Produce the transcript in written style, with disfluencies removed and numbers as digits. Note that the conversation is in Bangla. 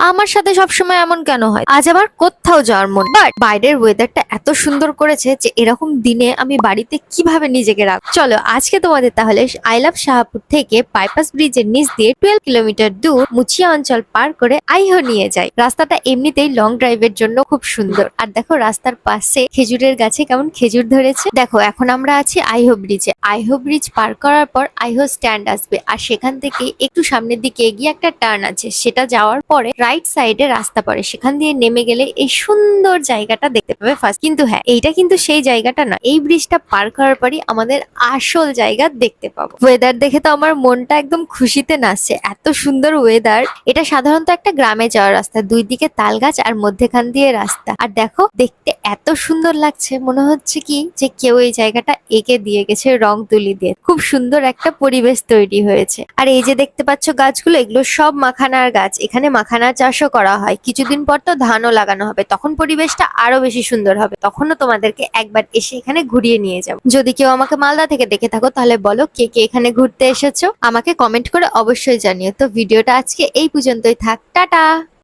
আমার সাথে সবসময় এমন কেন হয়? আজ আবার কোথাও যাওয়ার মন, বাট বাইরের ওয়েদারটা এত সুন্দর করেছে যে এরকম দিনে আমি বাড়িতে কিভাবে নিজেকে রাখবো। চলো আজকে তোমাদের তাহলে আই লাভ শাহপুর থেকে বাইপাস ব্রিজের নিচ দিয়ে 12 কিলোমিটার দূর মুচিয়া অঞ্চল পার করে আইহো নিয়ে যাই। রাস্তাটা এমনিতেই লং ড্রাইভের জন্য খুব সুন্দর। আর দেখো রাস্তার পাশে খেজুরের গাছে কেমন খেজুর ধরেছে। দেখো এখন আমরা আছি আইহো ব্রিজে। আইহো ব্রিজ পার করার পর আইহো স্ট্যান্ড আসবে, আর সেখান থেকে একটু সামনের দিকে এগিয়ে একটা টার্ন আছে, সেটা যাওয়ার পরে রাইট সাইডে রাস্তা পড়ে, সেখান দিয়ে নেমে গেলে এই সুন্দর জায়গাটা দেখতে পাবে ফার্স্ট। কিন্তু হ্যাঁ, এইটা কিন্তু সেই জায়গাটা না, এই ব্রিজটা পার করার পরই আমাদের আসল জায়গা দেখতে পাবো। ওয়েদার দেখে তো আমার মনটা একদম খুশিতে নাচছে, এত সুন্দর ওয়েদার। এটা সাধারণত একটা গ্রামে যাওয়ার রাস্তা, দুই দিকে তাল গাছ আর মধ্যেখান দিয়ে রাস্তা। আর দেখো দেখতে এত সুন্দর লাগছে, মনে হচ্ছে কি যে কেউ এই জায়গাটা এঁকে দিয়ে গেছে রং তুলি দিয়ে। খুব সুন্দর একটা পরিবেশ তৈরি হয়েছে। আর এই যে দেখতে পাচ্ছ গাছগুলো, এগুলো সব মাখানার গাছ। এখানে মাখানার চাষও করা হয়। কিছুদিন পর তো ধানও লাগানো হবে, তখন পরিবেশটা আরো বেশি সুন্দর হবে। তখনও তোমাদেরকে একবার এসে এখানে ঘুরিয়ে নিয়ে যাবো। যদি কেউ আমাকে মালদা থেকে দেখে থাকো তাহলে বলো কে কে এখানে ঘুরতে এসেছো, আমাকে কমেন্ট করে অবশ্যই জানিও। তো ভিডিওটা আজকে এই পর্যন্তই থাক, টাটা।